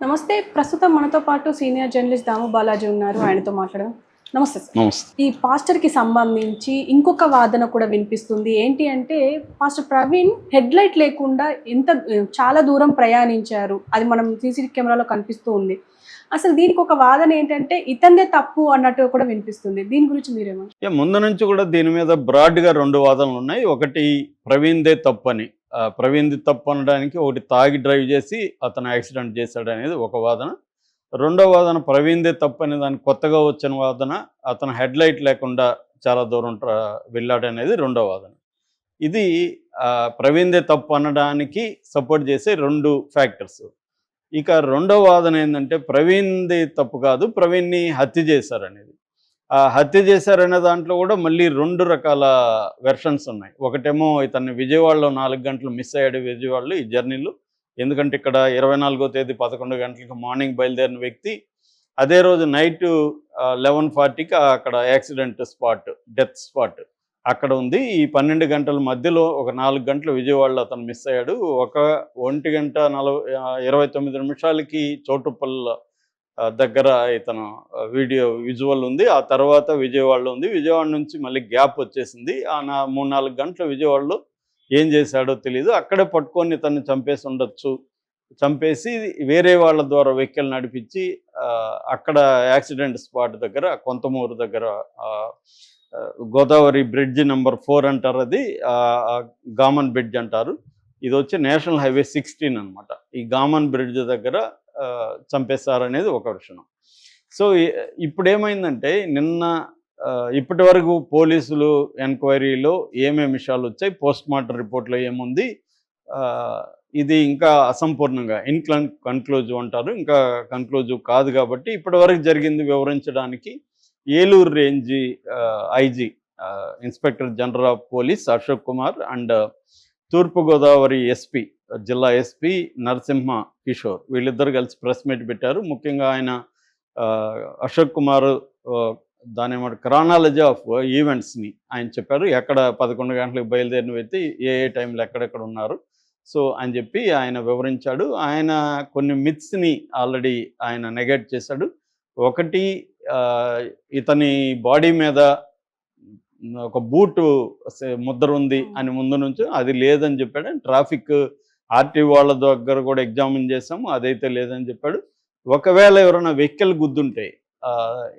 నమస్తే. ప్రస్తుతం మనతో పాటు సీనియర్ జర్నలిస్ట్ దాము బాలాజీ ఉన్నారు. ఆయనతో మాట్లాడదాం. నమస్తే సార్. నమస్తే. ఈ పాస్టర్‌కి సంబంధించి ఇంకొక వాదన కూడా వినిపిస్తుంది. ఏంటి అంటే పాస్టర్ ప్రవీణ్ హెడ్‌లైట్ లేకుండా చాలా దూరం ప్రయాణించారు. అది మనం సీసీ కెమెరాలో కనిపిస్తూ ఉంది. అసలు దీనికి ఒక వాదన ఏంటంటే ఇతనిదే తప్పు అన్నట్టు కూడా వినిపిస్తుంది. దీని గురించి మీరేమంటారు? ముందు నుంచి కూడా దీని మీద బ్రాడ్‌గా 2 వాదనలున్నాయి. ఒకటి ప్రవీణ్‌దే తప్పని. ప్రవీణ్‌ది తప్పు అనడానికి ఒకటి తాగి డ్రైవ్ చేసి అతను యాక్సిడెంట్ చేశాడనేది ఒక వాదన. రెండో వాదన ప్రవీణ్‌దే తప్పనే దానికి కొత్తగా వచ్చిన వాదన అతను హెడ్‌లైట్ లేకుండా చాలా దూరం వెళ్ళాడనేది రెండో వాదన. ఇది ప్రవీణ్‌దే తప్పు అనడానికి సపోర్ట్ చేసే 2 ఫ్యాక్టర్స్. ఇక రెండో వాదన ఏందంటే ప్రవీణ్‌ది తప్పు కాదు, ప్రవీణ్‌ని హత్య చేశారనేది. ఆ హత్య చేశారనే దాంట్లో కూడా మళ్ళీ 2 రకాల వెర్షన్స్ ఉన్నాయి. ఒకటేమో ఇతన్ని విజయవాడలో 4 గంటలు మిస్ అయ్యాడు విజయవాడలో ఈ జర్నీలో. ఎందుకంటే ఇక్కడ 24వ తేదీ 11 గంటలకు మార్నింగ్ బయలుదేరిన వ్యక్తి అదే రోజు నైటు 11:40కి అక్కడ యాక్సిడెంట్ స్పాట్, డెత్ స్పాట్ అక్కడ ఉంది. ఈ 12 గంటల మధ్యలో ఒక 4 గంటలు విజయవాడలో అతను మిస్ అయ్యాడు. 1:29 నిమిషాలకి చౌటుప్పల్ దగ్గర ఇతను వీడియో విజువల్ ఉంది. ఆ తర్వాత విజయవాడలో ఉంది. విజయవాడ నుంచి మళ్ళీ గ్యాప్ వచ్చేసింది. 3-4 గంటలు విజయవాడలో ఏం చేశాడో తెలీదు. అక్కడే పట్టుకొని ఇతన్ని చంపేసి ఉండొచ్చు. చంపేసి వేరే వాళ్ళ ద్వారా వెహికల్ నడిపించి అక్కడ యాక్సిడెంట్ స్పాట్ దగ్గర కొంతమూరు దగ్గర గోదావరి బ్రిడ్జ్ నెంబర్ 4 అంటారు, అది గామన్ బ్రిడ్జ్ అంటారు. ఇది వచ్చి నేషనల్ హైవే 16 అనమాట. ఈ గామన్ బ్రిడ్జ్ దగ్గర చంపేస్తారనేది ఒక విషయం. సో ఇప్పుడేమైందంటే ఇప్పటి వరకు పోలీసులు ఎంక్వైరీలో ఏమేమి విషయాలు వచ్చాయి, పోస్ట్ మార్టం రిపోర్ట్లో ఏముంది, ఇది ఇంకా అసంపూర్ణంగా కన్క్లూజివ్ అంటారు, ఇంకా కన్క్లూజివ్ కాదు. కాబట్టి ఇప్పటివరకు జరిగింది వివరించడానికి Eluru range IG inspector general of police Ashok Kumar and Turpu Godavari SP, జిల్లా ఎస్పీ నరసింహ కిషోర్ వీళ్ళిద్దరు కలిసి ప్రెస్ మీట్ పెట్టారు. ముఖ్యంగా ఆయన అశోక్ కుమార్ దాని క్రానాలజీ ఆఫ్ ఈవెంట్స్ని ఆయన చెప్పారు. ఎక్కడ 11 గంటలకు బయలుదేరిన వ్యక్తి ఏ టైంలో ఎక్కడెక్కడ ఉన్నారు సో అని చెప్పి ఆయన వివరించాడు. ఆయన కొన్ని మిత్స్ని ఆల్రెడీ ఆయన నెగెట్ చేశాడు. ఒకటి, ఇతని బాడీ మీద ఒక బూటు ముద్ర ఉంది అని ముందు నుంచి, అది లేదని చెప్పాడు. ట్రాఫిక్ ఆర్టీ వాళ్ళ దగ్గర కూడా ఎగ్జామిన్ చేసాము, అదైతే లేదని చెప్పాడు. ఒకవేళ ఎవరైనా వెహికల్ గుద్దుంటే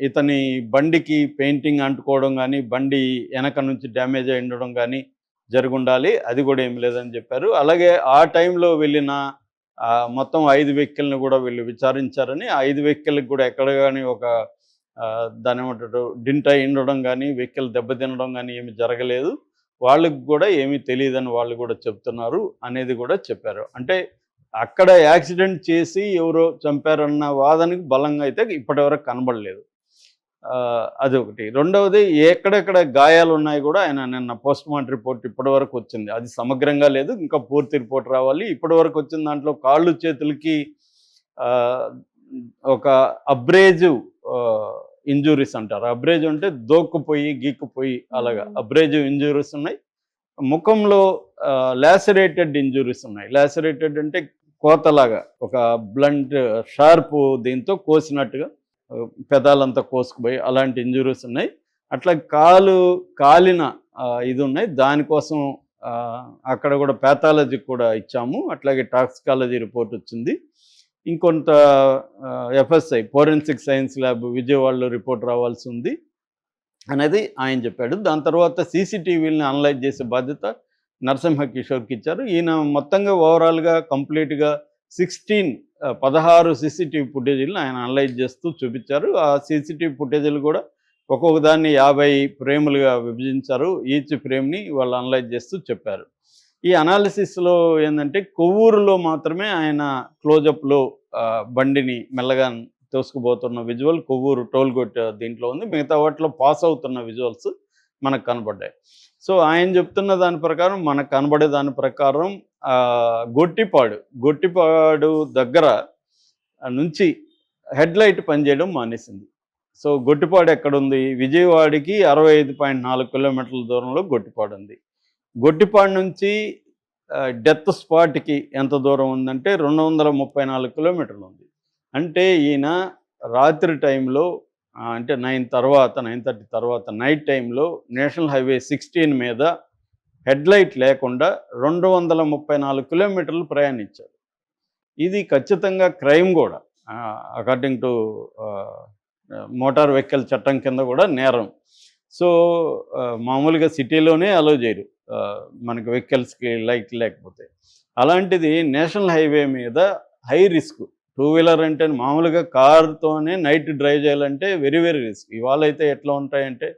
ఇతని బండికి పెయింటింగ్ అంటుకోవడం కానీ, బండి వెనక నుంచి డ్యామేజ్ అయి ఉండడం కానీ జరుగుండాలి, అది కూడా ఏం లేదని చెప్పారు. అలాగే ఆ టైంలో వెళ్ళిన మొత్తం 5 వెహికల్ని కూడా వీళ్ళు విచారించారని, 5 వెహికల్కి కూడా ఎక్కడ కానీ ఒక దాని ఏమంటారు డింట్ అయి ఉండడం కానీ, వెహికల్ దెబ్బతినడం కానీ ఏమి జరగలేదు, వాళ్ళకి కూడా ఏమీ తెలియదని వాళ్ళు కూడా చెప్తున్నారు అనేది కూడా చెప్పారు. అంటే అక్కడ యాక్సిడెంట్ చేసి ఎవరో చంపారన్న వాదనకి బలంగా అయితే ఇప్పటివరకు కనబడలేదు. అది ఒకటి. రెండవది, ఎక్కడెక్కడ గాయాలు ఉన్నాయి కూడా ఆయన నిన్న పోస్ట్ మార్టం రిపోర్ట్ ఇప్పటివరకు వచ్చింది, అది సమగ్రంగా లేదు, ఇంకా పూర్తి రిపోర్ట్ రావాలి. ఇప్పటివరకు వచ్చిన దాంట్లో కాళ్ళు చేతులకి ఒక అబ్రేజివ్ ఇంజురీస్ అంటారు. అబ్రేజివ్ అంటే దోక్కుపోయి గీక్కుపోయి అలాగా అబ్రేజివ్ ఇంజురీస్ ఉన్నాయి. ముఖంలో లాసరేటెడ్ ఇంజురీస్ ఉన్నాయి. లాసరేటెడ్ అంటే కోతలాగా, ఒక బ్లంట్ షార్ప్ దీంతో కోసినట్టుగా పెదాలంతా కోసుకుపోయి అలాంటి ఇంజురీస్ ఉన్నాయి. అట్లా కాలిన ఇది ఉన్నాయి. దానికోసం అక్కడ కూడా ప్యాథాలజీ కూడా ఇచ్చాము. అట్లాగే టాక్సికాలజీ రిపోర్ట్ వచ్చింది. ఇంకొంత ఎఫ్ఎస్ఐ ఫోరెన్సిక్ సైన్స్ ల్యాబ్ విజయవాడలో రిపోర్ట్ రావాల్సి ఉంది అనేది ఆయన చెప్పాడు. దాని తర్వాత సీసీటీవీలని అనలైజ్ చేసే బాధ్యత నరసింహ కిషోర్కి ఇచ్చారు. ఈయన మొత్తంగా ఓవరాల్గా కంప్లీట్గా 16 సీసీటీవీ ఫుటేజీలను ఆయన అనలైజ్ చేస్తూ చూపించారు. ఆ సీసీటీవీ ఫుటేజీలు కూడా ఒక్కొక్క దాన్ని 50 ఫ్రేములుగా విభజించారు. ఈచ్ ఫ్రేమ్ని వాళ్ళు అనలైజ్ చేస్తూ చెప్పారు. ఈ అనాలిసిస్లో ఏంటంటే కొవ్వూరులో మాత్రమే ఆయన క్లోజప్లో బండిని మెల్లగా తోసుకుపోతున్న విజువల్ కొవ్వూరు టోల్గేట్ దీంట్లో ఉంది. మిగతా వాటిలో పాస్ అవుతున్న విజువల్స్ మనకు కనబడ్డాయి. సో ఆయన చెప్తున్న దాని ప్రకారం, మనకు కనబడే దాని ప్రకారం గొట్టిపాడు దగ్గర నుంచి హెడ్లైట్ పనిచేయడం మానేసింది. సో గొట్టిపాడు ఎక్కడుంది? విజయవాడకి 65.4 కిలోమీటర్ల దూరంలో గొట్టిపాడు ఉంది. గొట్టిపాడు నుంచి డెత్ స్పాట్కి ఎంత దూరం ఉందంటే 234 కిలోమీటర్లు ఉంది. అంటే ఈయన రాత్రి టైంలో అంటే 9:30 తర్వాత నైట్ టైంలో నేషనల్ హైవే 16 మీద హెడ్లైట్ లేకుండా 234 కిలోమీటర్లు ప్రయాణించారు. ఇది ఖచ్చితంగా క్రైమ్ కూడా. అకార్డింగ్ టు మోటార్ వెహికల్ చట్టం కింద కూడా నేరం. సో మామూలుగా సిటీలోనే అలో చేయరు మనకి వెహికల్స్కి లైట్ లేకపోతే. అలాంటిది నేషనల్ హైవే మీద హై రిస్క్. టూ వీలర్ అంటే మామూలుగా కారుతోనే నైట్ డ్రైవ్ చేయాలంటే వెరీ వెరీ రిస్క్. ఇవాళ అయితే ఎట్లా ఉంటాయంటే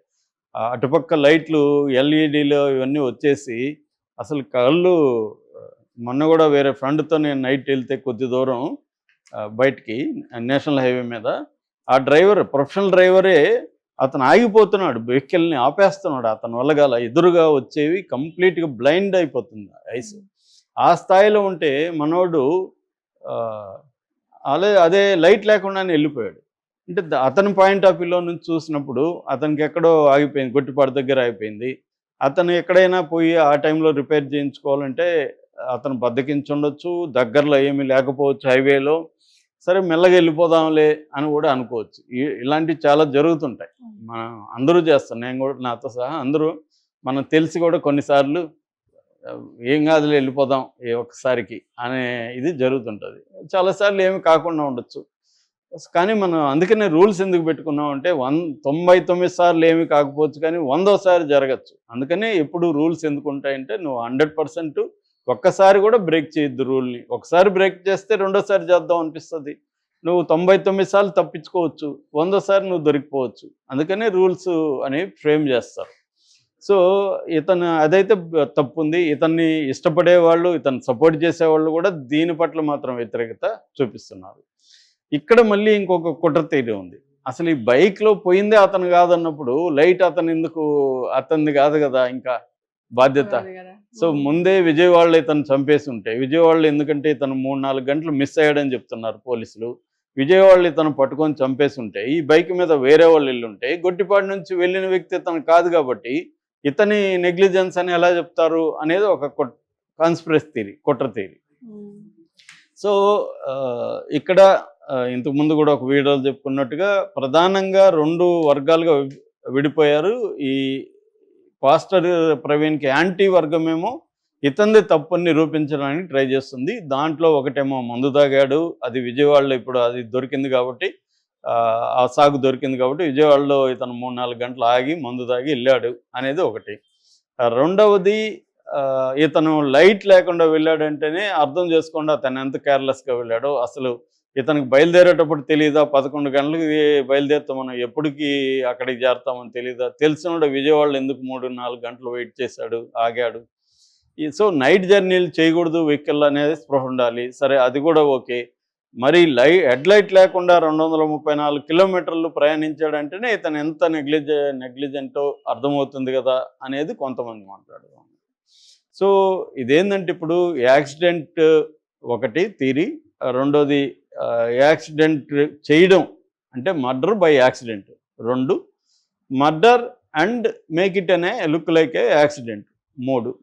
అటుపక్క లైట్లు ఎల్ఈడీలు ఇవన్నీ వచ్చేసి అసలు కళ్ళు. మొన్న కూడా వేరే ఫ్రెండ్తో నేను నైట్ వెళ్తే కొద్ది దూరం బయటికి నేషనల్ హైవే మీద ఆ డ్రైవర్ ప్రొఫెషనల్ డ్రైవరే అతను ఆగిపోతున్నాడు, వెహికల్ని ఆపేస్తున్నాడు. అతని వల్ల గల ఎదురుగా వచ్చేవి కంప్లీట్గా బ్లైండ్ అయిపోతుంది ఐస్. ఆ స్థాయిలో ఉంటే మనోడు అదే లైట్ లేకుండానే వెళ్ళిపోయాడు. అంటే అతని పాయింట్ ఆఫ్ వ్యూలో నుంచి చూసినప్పుడు అతనికి ఎక్కడో ఆగిపోయింది, గొట్టిపాడు దగ్గర ఆగిపోయింది. అతను ఎక్కడైనా పోయి ఆ టైంలో రిపేర్ చేయించుకోవాలంటే అతను బద్దకించుండొచ్చు, దగ్గరలో ఏమీ లేకపోవచ్చు హైవేలో. సరే మెల్లగా వెళ్ళిపోదాంలే అని కూడా అనుకోవచ్చు. ఇలాంటివి చాలా జరుగుతుంటాయి. మనం అందరూ చేస్తాం, నేను కూడా నాతో సహా అందరూ మనం తెలిసి కూడా కొన్నిసార్లు ఏం కాదులే వెళ్ళిపోదాం ఒక్కసారికి అనే ఇది జరుగుతుంటుంది. చాలాసార్లు ఏమి కాకుండా ఉండొచ్చు. కానీ మనం అందుకనే రూల్స్ ఎందుకు పెట్టుకున్నాం అంటే 99 సార్లు ఏమి కాకపోవచ్చు కానీ 100వ జరగచ్చు. అందుకనే ఎప్పుడు రూల్స్ ఎందుకు ఉంటాయంటే నువ్వు 100% ఒక్కసారి కూడా బ్రేక్ చేయొద్దు రూల్ని. ఒకసారి బ్రేక్ చేస్తే రెండోసారి చేద్దాం అనిపిస్తుంది. నువ్వు 99 సార్లు తప్పించుకోవచ్చు, 100సారి నువ్వు దొరికిపోవచ్చు. అందుకనే రూల్స్ అనేవి ఫ్రేమ్ చేస్తారు. సో ఇతను అదైతే తప్పు ఉంది. ఇతన్ని ఇష్టపడే వాళ్ళు, ఇతను సపోర్ట్ చేసేవాళ్ళు కూడా దీని పట్ల మాత్రం వ్యతిరేకత చూపిస్తున్నారు. ఇక్కడ మళ్ళీ ఇంకొక కుట్ర థియరీ ఉంది. అసలు ఈ బైక్లో పోయిందే అతను కాదన్నప్పుడు లైట్ అతనిది కాదు కదా ఇంకా బాధ్యత. సో ముందే విజయవాడలో ఇతను చంపేసి ఉంటే, విజయవాడలో ఎందుకంటే ఇతను 3-4 గంటలు మిస్ అయ్యాడని చెప్తున్నారు పోలీసులు. విజయవాడలో ఇతను పట్టుకొని చంపేసి ఉంటే, ఈ బైక్ మీద వేరే వాళ్ళు వెళ్ళుంటే, గొట్టిపాడు నుంచి వెళ్ళిన వ్యక్తి ఇతను కాదు కాబట్టి ఇతని నెగ్లిజెన్స్ అని ఎలా చెప్తారు అనేది ఒక కాన్స్పిరసీ థియరీ, కుట్ర థియరీ. సో ఇక్కడ ఇంతకుముందు కూడా ఒక వీడియోలో చెప్పుకున్నట్టుగా ప్రధానంగా 2 వర్గాలుగా విడిపోయారు. ఈ పాస్టర్ ప్రవీణ్కి యాంటీ వర్గమేమో ఇతంది తప్పుని నిరూపించడానికి ట్రై చేస్తుంది. దాంట్లో ఒకటేమో మందు తాగాడు, అది విజయవాడలో ఇప్పుడు అది దొరికింది కాబట్టి, ఆ సాగు దొరికింది కాబట్టి విజయవాడలో ఇతను 3-4 గంటలు ఆగి మందు తాగి వెళ్ళాడు అనేది ఒకటి. రెండవది ఇతను లైట్ లేకుండా వెళ్ళాడంటేనే అర్థం చేసుకోండి అతను ఎంత కేర్లెస్గా వెళ్ళాడో. అసలు ఇతనికి బయలుదేరేటప్పుడు తెలియదా 11 గంటలకి బయలుదేరితే మనం ఎప్పటికీ అక్కడికి చేరుతామని తెలియదా? తెలిసినోడు విజయవాడలో ఎందుకు 3-4 గంటలు వెయిట్ చేశాడు, ఆగాడు. సో నైట్ జర్నీలు చేయకూడదు వెహికల్ అనేది స్పృహ ఉండాలి. సరే అది కూడా ఓకే. మరి హెడ్లైట్ లేకుండా 234 కిలోమీటర్లు ప్రయాణించాడంటేనే ఇతను ఎంత నెగ్లిజెంటో అర్థమవుతుంది కదా అనేది కొంతమంది మాట్లాడుతాం. సో ఇదేంటంటే ఇప్పుడు యాక్సిడెంట్ ఒకటి థియరీ, రెండోది యాక్సిడెంట్ చేయడం అంటే murder by accident, 2 murder and make it అనే లుక్ లైక్ ఏ యాక్సిడెంట్,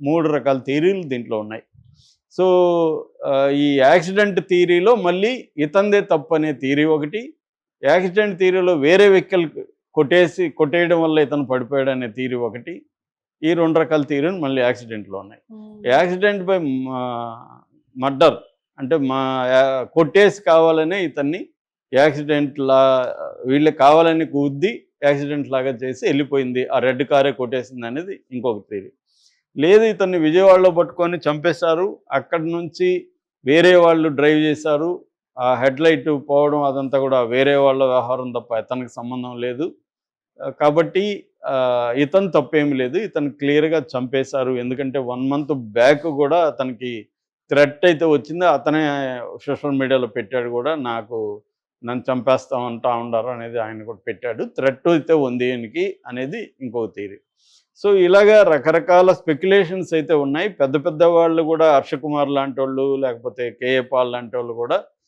3 రకాల థియరీలు దీంట్లో ఉన్నాయి. సో ఈ యాక్సిడెంట్ థియరీలో మళ్ళీ ఇతందే తప్పు అనే థియరీ ఒకటి, యాక్సిడెంట్ థియరీలో వేరే వెహికల్ కొట్టేయడం వల్ల ఇతను పడిపోయాడు అనే థియరీ ఒకటి. ఈ 2 రకాల థియరీలు మళ్ళీ యాక్సిడెంట్లో ఉన్నాయి. యాక్సిడెంట్ బై మర్డర్ అంటే కొట్టేసి కావాలనే ఇతన్ని వీళ్ళకి కావాలని కుద్ది యాక్సిడెంట్ లాగా చేసి వెళ్ళిపోయింది, ఆ రెడ్ కారే కొట్టేసింది అనేది ఇంకొక థియరీ. లేదు ఇతన్ని విజయవాడలో పట్టుకొని చంపేశారు, అక్కడి నుంచి వేరే వాళ్ళు డ్రైవ్ చేశారు, ఆ హెడ్లైట్ పోవడం అదంతా కూడా వేరే వాళ్ళ వ్యవహారం తప్ప ఇతనికి సంబంధం లేదు కాబట్టి ఇతను తప్పేమి లేదు, ఇతను క్లియర్గా చంపేశారు. ఎందుకంటే 1 month బ్యాక్ కూడా అతనికి థ్రెట్ అయితే వచ్చింది, అతనే సోషల్ మీడియాలో పెట్టాడు కూడా, నన్ను చంపేస్తామంటా ఉండారు అనేది ఆయన కూడా పెట్టాడు. థ్రెట్ అయితే ఉంది ఈయనకి అనేది ఇంకొక థియరీ. సో ఇలాగా రకరకాల స్పెక్యులేషన్స్ అయితే ఉన్నాయి. పెద్ద పెద్ద వాళ్ళు కూడా హర్షకుమార్ లాంటి వాళ్ళు, లేకపోతే కేఏ పాల్ లాంటి వాళ్ళు కూడా